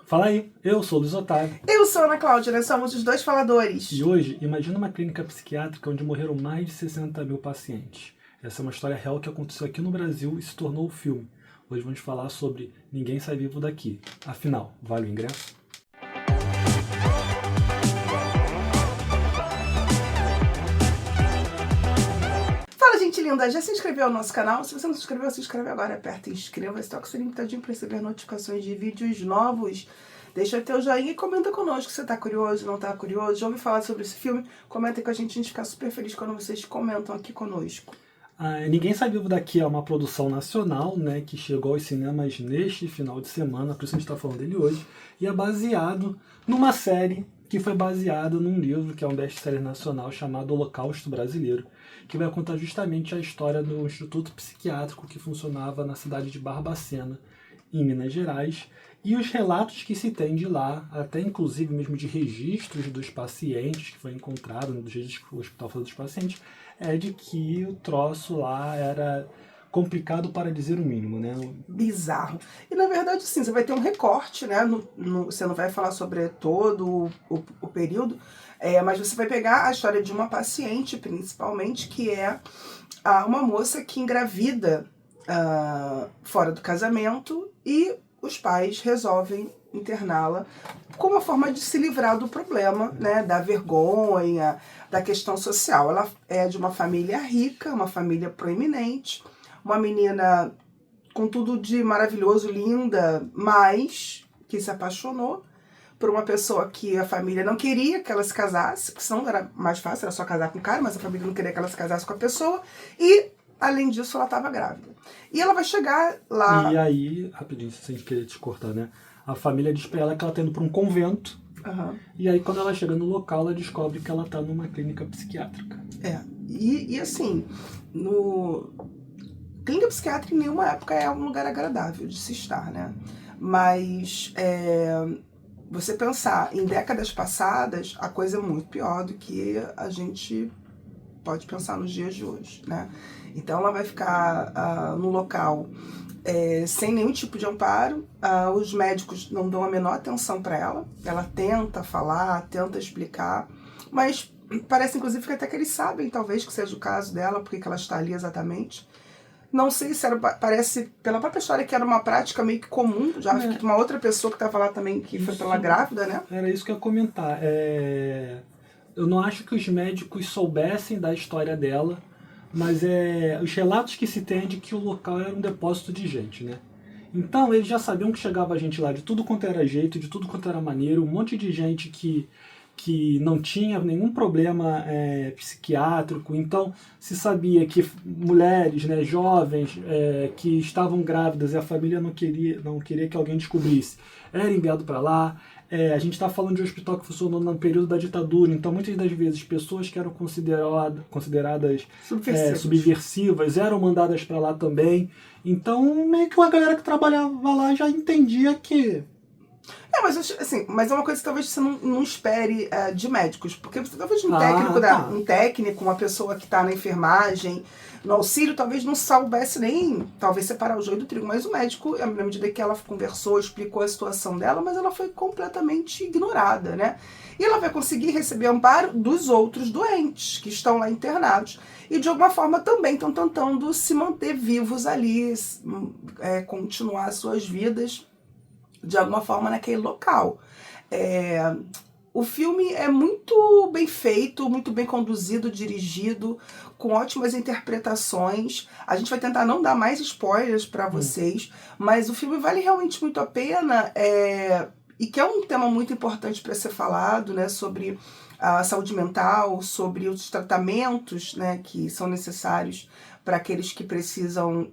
Fala aí, eu sou o Luiz Otávio. Eu sou a Ana Cláudia, nós somos os dois faladores. E hoje, imagina uma clínica psiquiátrica onde morreram mais de 60 mil pacientes. Essa é uma história real que aconteceu aqui no Brasil e se tornou um filme. Hoje vamos falar sobre Ninguém Sai Vivo Daqui. Afinal, vale o ingresso? Fala, gente linda, já se inscreveu no nosso canal? Se você não se inscreveu, se inscreve agora, aperta inscreva-se, toca o sininho tadinho para receber notificações de vídeos novos. Deixa teu joinha e comenta conosco se tá curioso, não tá curioso, já ouviu falar sobre esse filme? Comenta com a gente fica super feliz quando vocês comentam aqui conosco. Ninguém Sai Vivo Daqui é uma produção nacional, né, que chegou aos cinemas neste final de semana, por isso a gente está falando dele hoje, e é baseado numa série que foi baseada num livro que é um best-seller nacional chamado Holocausto Brasileiro, que vai contar justamente a história do Instituto Psiquiátrico que funcionava na cidade de Barbacena, em Minas Gerais, e os relatos que se tem de lá, até inclusive mesmo de registros dos pacientes que foi encontrado, dos registros que o hospital fez dos pacientes, é de que o troço lá era complicado para dizer o mínimo, né? Bizarro. E na verdade, sim, você vai ter um recorte, né? Você não vai falar sobre todo o período, mas você vai pegar a história de uma paciente, principalmente, que é uma moça que engravida fora do casamento e os pais resolvem interná-la como uma forma de se livrar do problema, né, da vergonha, da questão social. Ela é de uma família rica, uma família proeminente, uma menina com tudo de maravilhoso, linda, mas que se apaixonou por uma pessoa que a família não queria que ela se casasse, porque senão era mais fácil, era só casar com o cara, mas a família não queria que ela se casasse com a pessoa, e além disso ela estava grávida. E ela vai chegar lá... E aí, rapidinho, sem querer te cortar, né? A família diz pra ela que ela tá indo pra um convento. Uhum. E aí, quando ela chega no local, ela descobre que ela tá numa clínica psiquiátrica. E assim, clínica psiquiátrica em nenhuma época é um lugar agradável de se estar, né? Mas você pensar em décadas passadas, a coisa é muito pior do que a gente pode pensar nos dias de hoje, né? Então ela vai ficar no local sem nenhum tipo de amparo, os médicos não dão a menor atenção para ela, ela tenta falar, tenta explicar, mas parece inclusive que até que eles sabem, talvez, que seja o caso dela, porque ela está ali exatamente. Não sei se parece, pela própria história, que era uma prática meio que comum, já que uma outra pessoa que estava lá também, que foi pela grávida, né? Era isso que eu ia comentar. Eu não acho que os médicos soubessem da história dela, mas os relatos que se tem é de que o local era um depósito de gente, né? Então eles já sabiam que chegava gente lá de tudo quanto era jeito, de tudo quanto era maneiro, um monte de gente que não tinha nenhum problema psiquiátrico. Então se sabia que mulheres, né, jovens, que estavam grávidas e a família não queria que alguém descobrisse, era enviado para lá. A gente está falando de um hospital que funcionou no período da ditadura, então muitas das vezes pessoas que eram consideradas subversivas eram mandadas para lá também. Então meio que uma galera que trabalhava lá já entendia que... mas assim, mas é uma coisa que talvez você não espere de médicos, porque você talvez um técnico, uma pessoa que está na enfermagem, no auxílio, talvez não soubesse nem, talvez, separar o joio do trigo, mas o médico, na medida que ela conversou, explicou a situação dela, mas ela foi completamente ignorada, né? E ela vai conseguir receber amparo dos outros doentes que estão lá internados e de alguma forma também estão tentando se manter vivos ali, continuar suas vidas de alguma forma naquele local. O filme é muito bem feito, muito bem conduzido, dirigido, com ótimas interpretações. A gente vai tentar não dar mais spoilers para vocês, mas o filme vale realmente muito a pena, e que é um tema muito importante para ser falado, né, sobre a saúde mental, sobre os tratamentos, né, que são necessários para aqueles que precisam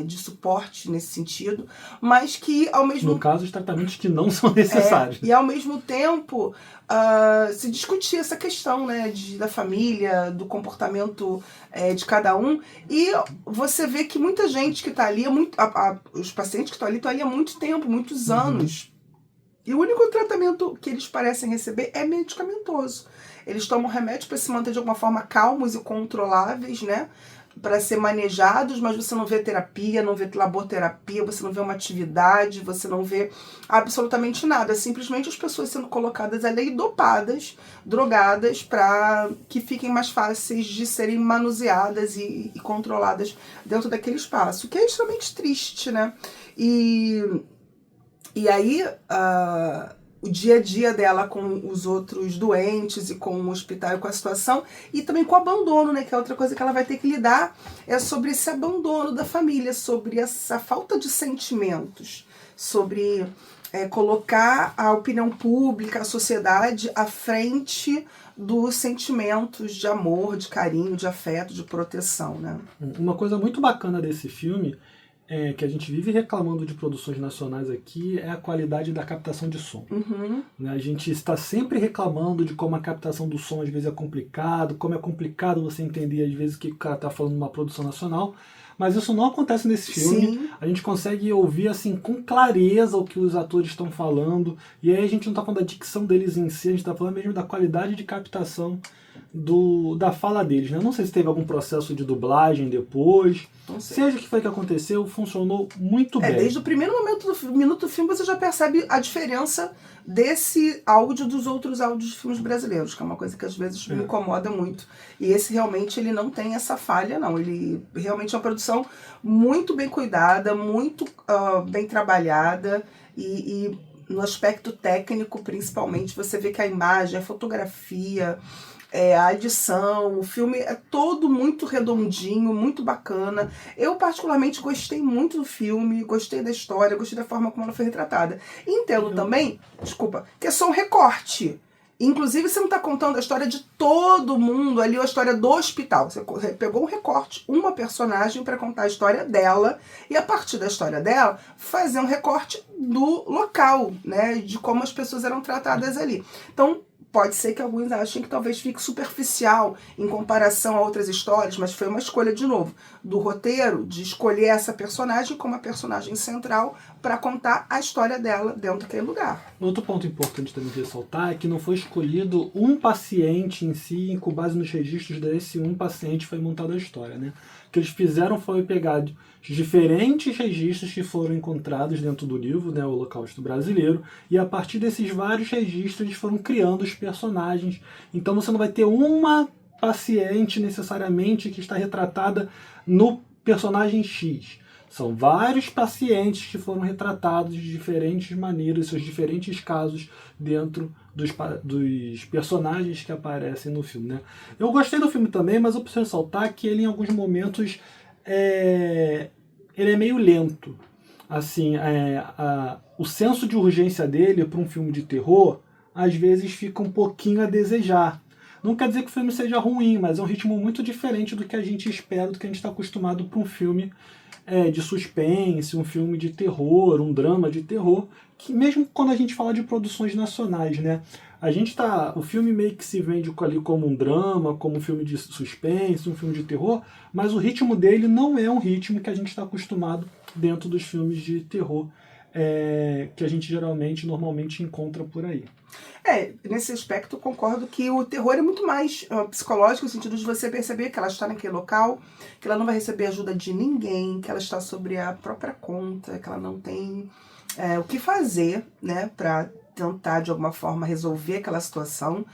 de suporte nesse sentido, mas que ao mesmo... No caso, os tratamentos que não são necessários. E ao mesmo tempo se discutir essa questão, né, da família, do comportamento de cada um, e você vê que muita gente que está ali, os pacientes que estão ali há muito tempo, muitos anos, e o único tratamento que eles parecem receber é medicamentoso. Eles tomam remédio para se manter de alguma forma calmos e controláveis, né? para ser manejados, mas você não vê terapia, não vê laborterapia, você não vê uma atividade, você não vê absolutamente nada. Simplesmente as pessoas sendo colocadas ali dopadas, drogadas, para que fiquem mais fáceis de serem manuseadas e controladas dentro daquele espaço, que é extremamente triste, né? E aí, o dia a dia dela com os outros doentes e com o hospital e com a situação, e também com o abandono, né, que é outra coisa que ela vai ter que lidar, é sobre esse abandono da família, sobre essa falta de sentimentos, sobre colocar a opinião pública, a sociedade à frente dos sentimentos de amor, de carinho, de afeto, de proteção, né? Uma coisa muito bacana desse filme, que a gente vive reclamando de produções nacionais aqui, é a qualidade da captação de som. Uhum. A gente está sempre reclamando de como a captação do som às vezes é complicado, como é complicado você entender às vezes o que o cara está falando numa produção nacional, mas isso não acontece nesse filme. Sim. A gente consegue ouvir assim com clareza o que os atores estão falando, e aí a gente não está falando da dicção deles em si, a gente está falando mesmo da qualidade de captação da fala deles, né? Não sei se teve algum processo de dublagem depois. Seja o que foi que aconteceu, funcionou muito bem. Desde o primeiro minuto do filme você já percebe a diferença desse áudio dos outros áudios de filmes brasileiros, que é uma coisa que às vezes me incomoda muito. E esse realmente ele não tem essa falha, não. Ele realmente é uma produção muito bem cuidada, muito bem trabalhada e no aspecto técnico, principalmente, você vê que a imagem, a fotografia, a edição, o filme é todo muito redondinho, muito bacana. Eu particularmente gostei muito do filme, gostei da história, gostei da forma como ela foi retratada. Entendo também, que é só um recorte. Inclusive, você não está contando a história de todo mundo ali, ou a história do hospital. Você pegou um recorte, uma personagem para contar a história dela, e a partir da história dela, fazer um recorte do local, né? De como as pessoas eram tratadas ali. Então, pode ser que alguns achem que talvez fique superficial em comparação a outras histórias, mas foi uma escolha, de novo, do roteiro, de escolher essa personagem como a personagem central para contar a história dela dentro daquele lugar. Outro ponto importante também de ressaltar é que não foi escolhido um paciente em si, com base nos registros desse um paciente foi montada a história, né? O que eles fizeram foi pegar diferentes registros que foram encontrados dentro do livro, né, o Holocausto Brasileiro, e a partir desses vários registros eles foram criando os personagens. Então você não vai ter uma paciente necessariamente que está retratada no personagem X. São vários pacientes que foram retratados de diferentes maneiras, seus diferentes casos dentro dos personagens que aparecem no filme, né? Eu gostei do filme também, mas eu preciso ressaltar que ele em alguns momentos ele é meio lento. Assim, o senso de urgência dele para um filme de terror às vezes fica um pouquinho a desejar. Não quer dizer que o filme seja ruim, mas é um ritmo muito diferente do que a gente espera, do que a gente está acostumado para um filme de suspense, um filme de terror, um drama de terror, que mesmo quando a gente fala de produções nacionais, né? O filme meio que se vende ali como um drama, como um filme de suspense, um filme de terror, mas o ritmo dele não é um ritmo que a gente está acostumado dentro dos filmes de terror que a gente normalmente encontra por aí. Nesse aspecto eu concordo que o terror é muito mais psicológico, no sentido de você perceber que ela está naquele local, que ela não vai receber ajuda de ninguém, que ela está sobre a própria conta, que ela não tem o que fazer, né, para tentar de alguma forma resolver aquela situação,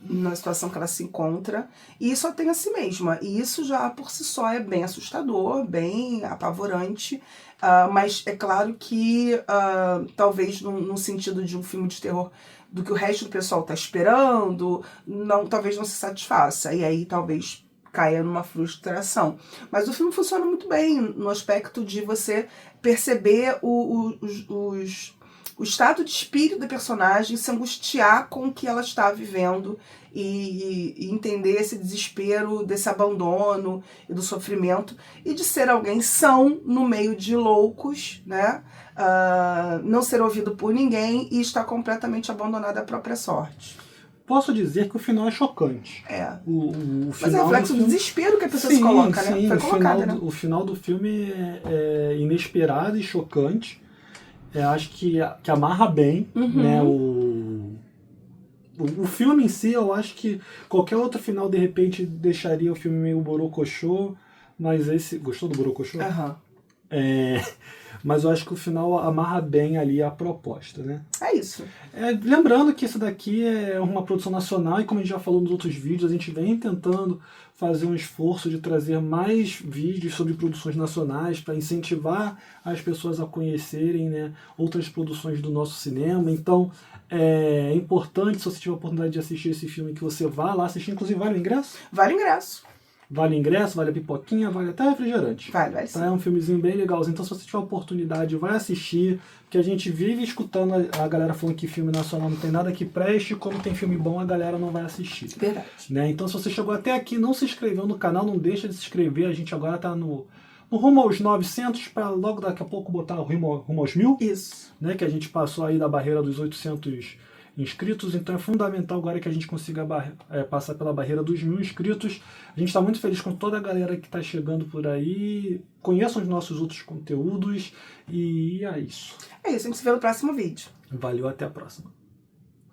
na situação que ela se encontra, e só tem a si mesma. E isso já por si só é bem assustador, bem apavorante, mas é claro que talvez no sentido de um filme de terror do que o resto do pessoal está esperando, talvez não se satisfaça, e aí talvez caia numa frustração. Mas o filme funciona muito bem no aspecto de você perceber o estado de espírito da personagem, se angustiar com o que ela está vivendo e entender esse desespero, desse abandono e do sofrimento, e de ser alguém são no meio de loucos, né? Não ser ouvido por ninguém e estar completamente abandonada à própria sorte. Posso dizer que o final é chocante. O Mas é reflexo do desespero que a pessoa se coloca, né? Foi colocada, né? O final do filme é inesperado e chocante. Acho que amarra bem, né, o filme em si. Eu acho que qualquer outro final, de repente, deixaria o filme meio borocochô, Mas esse... Gostou do Borocochô? Aham. Mas eu acho que o final amarra bem ali a proposta, né? É isso. Lembrando que isso daqui é uma produção nacional e como a gente já falou nos outros vídeos, a gente vem tentando fazer um esforço de trazer mais vídeos sobre produções nacionais para incentivar as pessoas a conhecerem, né, outras produções do nosso cinema. Então é importante, se você tiver a oportunidade de assistir esse filme, que você vá lá assistir. Inclusive, vale o ingresso? Vale ingresso. Vale ingresso, vale a pipoquinha, vale até refrigerante. Vale sim. Tá? É um filmezinho bem legalzinho. Então, se você tiver a oportunidade, vai assistir. Porque a gente vive escutando a galera falando que filme nacional não tem nada que preste. Quando tem filme bom, a galera não vai assistir. Verdade. Né? Então, se você chegou até aqui e não se inscreveu no canal, não deixa de se inscrever. A gente agora tá no rumo aos 900, para logo daqui a pouco botar o rumo aos 1000. Isso. Né? Que a gente passou aí da barreira dos 800 inscritos, então é fundamental agora que a gente consiga passar pela barreira dos 1000 inscritos. A gente está muito feliz com toda a galera que está chegando por aí. Conheçam os nossos outros conteúdos e é isso. É isso, a gente se vê no próximo vídeo. Valeu, até a próxima.